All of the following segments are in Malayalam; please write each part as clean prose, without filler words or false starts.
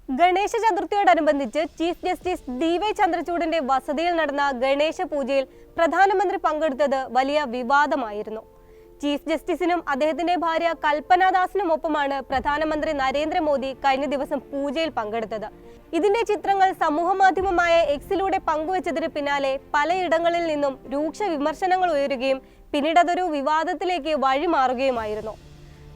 ഗണേശ ചതുർത്ഥിയോടനുബന്ധിച്ച് ചീഫ് ജസ്റ്റിസ് DY ചന്ദ്രചൂഡിന്റെ വസതിയിൽ നടന്ന ഗണേശ പൂജയിൽ പ്രധാനമന്ത്രി പങ്കെടുത്തത് വലിയ വിവാദമായിരുന്നു. ചീഫ് ജസ്റ്റിസിനും അദ്ദേഹത്തിന്റെ ഭാര്യ കൽപ്പനാദാസിനുമൊപ്പമാണ് പ്രധാനമന്ത്രി നരേന്ദ്രമോദി കഴിഞ്ഞ ദിവസം പൂജയിൽ പങ്കെടുത്തത്. ഇതിന്റെ ചിത്രങ്ങൾ സമൂഹമാധ്യമമായ എക്സിലൂടെ പങ്കുവച്ചതിന് പിന്നാലെ പലയിടങ്ങളിൽ നിന്നും രൂക്ഷ വിമർശനങ്ങൾ ഉയരുകയും പിന്നീട് അതൊരു വിവാദത്തിലേക്ക് വഴിമാറുകയുമായിരുന്നു.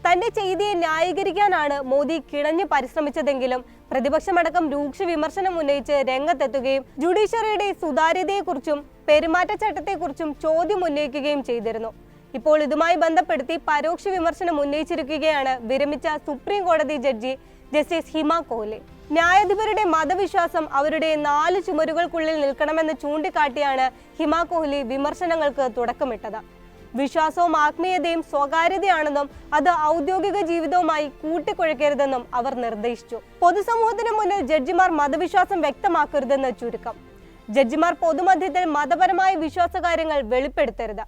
തന്റെ ചെയ്തിയെ ന്യായീകരിക്കാനാണ് മോദി കിണഞ്ഞു പരിശ്രമിച്ചതെങ്കിലും പ്രതിപക്ഷമടക്കം രൂക്ഷ വിമർശനം ഉന്നയിച്ച് രംഗത്തെത്തുകയും ജുഡീഷ്യറിയുടെ സുതാര്യതയെക്കുറിച്ചും പെരുമാറ്റച്ചട്ടത്തെക്കുറിച്ചും ചോദ്യം ഉന്നയിക്കുകയും ചെയ്തിരുന്നു. ഇപ്പോൾ ഇതുമായി ബന്ധപ്പെടുത്തി പരോക്ഷ വിമർശനം ഉന്നയിച്ചിരിക്കുകയാണ് വിരമിച്ച സുപ്രീം കോടതി ജഡ്ജി ജസ്റ്റിസ് ഹിമ കോഹ്ലി. ന്യായാധിപരുടെ മതവിശ്വാസം അവരുടെ 4 ചുമരുകൾക്കുള്ളിൽ നിൽക്കണമെന്ന് ചൂണ്ടിക്കാട്ടിയാണ് ഹിമ കോഹ്ലി വിമർശനങ്ങൾക്ക് തുടക്കമിട്ടത്. വിശ്വാസവും ആത്മീയതയും സ്വകാര്യതയാണെന്നും അത് ഔദ്യോഗിക ജീവിതവുമായി കൂട്ടിക്കുഴയ്ക്കരുതെന്നും അവർ നിർദ്ദേശിച്ചു. പൊതുസമൂഹത്തിന് മുന്നിൽ ജഡ്ജിമാർ മതവിശ്വാസം വ്യക്തമാക്കരുതെന്ന് ചുരുക്കം. ജഡ്ജിമാർ പൊതുമധ്യത്തിൽ മതപരമായ വിശ്വാസകാര്യങ്ങൾ വെളിപ്പെടുത്തരുത്.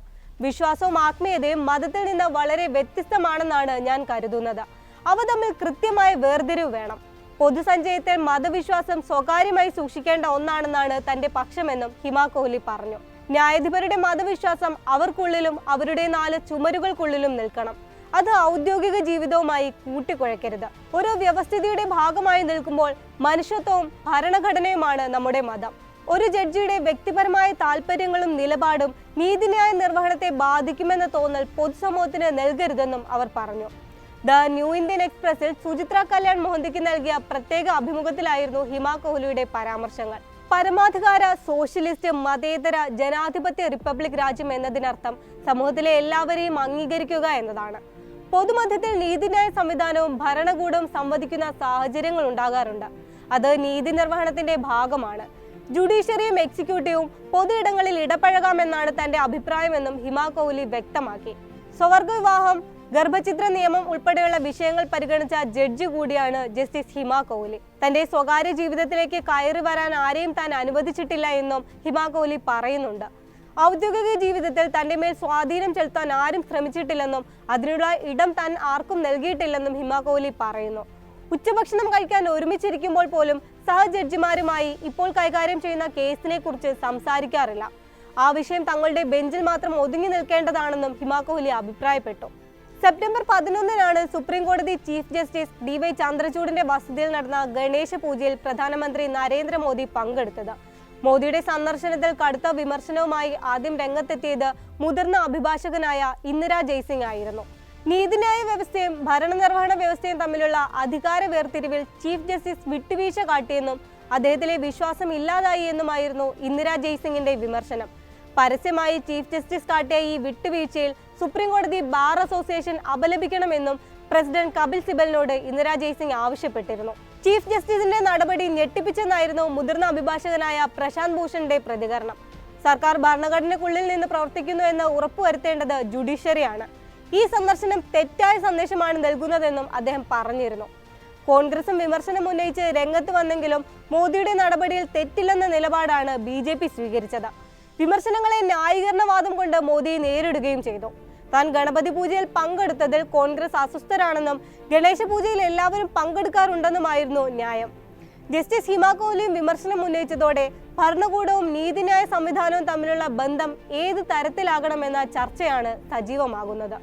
വിശ്വാസവും ആത്മീയതയും മതത്തിൽ നിന്ന് വളരെ വ്യത്യസ്തമാണെന്നാണ് ഞാൻ കരുതുന്നത്. അവ തമ്മിൽ കൃത്യമായ വേർതിരിവ് വേണം. പൊതുസഞ്ചയത്തിൽ മതവിശ്വാസം സ്വകാര്യമായി സൂക്ഷിക്കേണ്ട ഒന്നാണെന്നാണ് തന്റെ പക്ഷമെന്നും ഹിമ കോഹ്ലി പറഞ്ഞു. ന്യായാധിപരുടെ മതവിശ്വാസം അവർക്കുള്ളിലും അവരുടെ 4 ചുമരുകൾക്കുള്ളിലും നിൽക്കണം. അത് ഔദ്യോഗിക ജീവിതവുമായി കൂട്ടിക്കുഴയ്ക്കരുത്. ഒരു വ്യവസ്ഥിതിയുടെ ഭാഗമായി നിൽക്കുമ്പോൾ മനുഷ്യത്വവും ഭരണഘടനയുമാണ് നമ്മുടെ മതം. ഒരു ജഡ്ജിയുടെ വ്യക്തിപരമായ താല്പര്യങ്ങളും നിലപാടും നീതിന്യായ നിർവഹണത്തെ ബാധിക്കുമെന്ന തോന്നൽ പൊതുസമൂഹത്തിന് നൽകരുതെന്നും അവർ പറഞ്ഞു. ദ ന്യൂ ഇന്ത്യൻ എക്സ്പ്രസിൽ സുചിത്ര കല്യാൺ മോഹന്തിക്ക് നൽകിയ പ്രത്യേക അഭിമുഖത്തിലായിരുന്നു ഹിമ കോഹ്ലിയുടെ പരാമർശങ്ങൾ. പരമാധികാര സോഷ്യലിസ്റ്റ് മതേതര ജനാധിപത്യ റിപ്പബ്ലിക് രാജ്യം എന്നതിനർത്ഥം സമൂഹത്തിലെ എല്ലാവരെയും അംഗീകരിക്കുക എന്നതാണ്. പൊതുമധ്യത്തിൽ നീതിന്യായ സംവിധാനവും ഭരണകൂടവും സംവദിക്കുന്ന സാഹചര്യങ്ങൾ ഉണ്ടാകാറുണ്ട്. അത് നീതി നിർവഹണത്തിന്റെ ഭാഗമാണ്. ജുഡീഷ്യറിയും എക്സിക്യൂട്ടീവും പൊതുയിടങ്ങളിൽ ഇടപഴകാമെന്നാണ് തന്റെ അഭിപ്രായമെന്നും ഹിമ കോഹ്ലി വ്യക്തമാക്കി. സ്വവർഗ വിവാഹം, ഗർഭചിത്ര നിയമം ഉൾപ്പെടെയുള്ള വിഷയങ്ങൾ പരിഗണിച്ച ജഡ്ജി കൂടിയാണ് ജസ്റ്റിസ് ഹിമ കോഹ്ലി. തന്റെ സ്വകാര്യ ജീവിതത്തിലേക്ക് കയറി വരാൻ ആരെയും താൻ അനുവദിച്ചിട്ടില്ല എന്നും ഹിമ കോഹ്ലി പറയുന്നുണ്ട്. ഔദ്യോഗിക ജീവിതത്തിൽ തന്റെ മേൽ സ്വാധീനം ചെലുത്താൻ ആരും ശ്രമിച്ചിട്ടില്ലെന്നും അതിനുള്ള ഇടം താൻ ആർക്കും നൽകിയിട്ടില്ലെന്നും ഹിമ കോഹ്ലി പറയുന്നു. ഉച്ചഭക്ഷണം കഴിക്കാൻ ഒരുമിച്ചിരിക്കുമ്പോൾ പോലും സഹജഡ്ജിമാരുമായി ഇപ്പോൾ കൈകാര്യം ചെയ്യുന്ന കേസിനെ കുറിച്ച് സംസാരിക്കാറില്ല. ആ വിഷയം തങ്ങളുടെ ബെഞ്ചിൽ മാത്രം ഒതുങ്ങി നിൽക്കേണ്ടതാണെന്നും ഹിമ കോഹ്ലി അഭിപ്രായപ്പെട്ടു. സെപ്റ്റംബർ 11-നാണ് സുപ്രീം കോടതി ചീഫ് ജസ്റ്റിസ് DY ചന്ദ്രചൂഡിന്റെ വസതിയിൽ നടന്ന ഗണേശ പൂജയിൽ പ്രധാനമന്ത്രി നരേന്ദ്രമോദി പങ്കെടുത്തത്. മോദിയുടെ സന്ദർശനത്തിൽ കടുത്ത വിമർശനവുമായി ആദ്യം രംഗത്തെത്തിയത് മുതിർന്ന അഭിഭാഷകനായ ഇന്ദിര ജയ്സിംഗ് ആയിരുന്നു. നീതിന്യായ വ്യവസ്ഥയും ഭരണനിർവഹണ വ്യവസ്ഥയും തമ്മിലുള്ള അധികാര വേർതിരിവിൽ ചീഫ് ജസ്റ്റിസ് വിട്ടുവീഴ്ച കാട്ടിയെന്നും അദ്ദേഹത്തിലെ വിശ്വാസം ഇല്ലാതായി എന്നുമായിരുന്നു ഇന്ദിര ജയ്സിംഗിന്റെ വിമർശനം. പരസ്യമായി ചീഫ് ജസ്റ്റിസ് കാട്ടിയ ഈ വിട്ടുവീഴ്ചയിൽ സുപ്രീം കോടതി ബാർ അസോസിയേഷൻ അപലപിക്കണമെന്നും പ്രസിഡന്റ് കപിൽ സിബലിനോട് ഇന്ദിര ജയ്സിംഗ് ആവശ്യപ്പെട്ടിരുന്നു. ചീഫ് ജസ്റ്റിസിന്റെ നടപടി ഞെട്ടിപ്പിച്ചെന്നായിരുന്നു മുതിർന്ന അഭിഭാഷകനായ പ്രശാന്ത് ഭൂഷന്റെ പ്രതികരണം. സർക്കാർ ഭരണഘടനയ്ക്കുള്ളിൽ നിന്ന് പ്രവർത്തിക്കുന്നു എന്ന് ഉറപ്പുവരുത്തേണ്ടത് ജുഡീഷ്യറിയാണ്. ഈ സന്ദർശനം തെറ്റായ സന്ദേശമാണ് നൽകുന്നതെന്നും അദ്ദേഹം പറഞ്ഞിരുന്നു. കോൺഗ്രസും വിമർശനം ഉന്നയിച്ച് രംഗത്ത് വന്നെങ്കിലും മോദിയുടെ നടപടിയിൽ തെറ്റില്ലെന്ന നിലപാടാണ് BJP സ്വീകരിച്ചത്. വിമർശനങ്ങളെ ന്യായീകരണവാദം കൊണ്ട് മോദിയെ നേരിടുകയും ചെയ്തു. താൻ ഗണപതി പൂജയിൽ പങ്കെടുത്തതിൽ കോൺഗ്രസ് അസ്വസ്ഥരാണെന്നും ഗണേശ പൂജയിൽ എല്ലാവരും പങ്കെടുക്കാറുണ്ടെന്നുമായിരുന്നു ന്യായം. ജസ്റ്റിസ് ഹിമ കോഹ്ലിയും വിമർശനം ഉന്നയിച്ചതോടെ ഭരണകൂടവും നീതിന്യായ സംവിധാനവും തമ്മിലുള്ള ബന്ധം ഏത് തരത്തിലാകണമെന്ന ചർച്ചയാണ് സജീവമാകുന്നത്.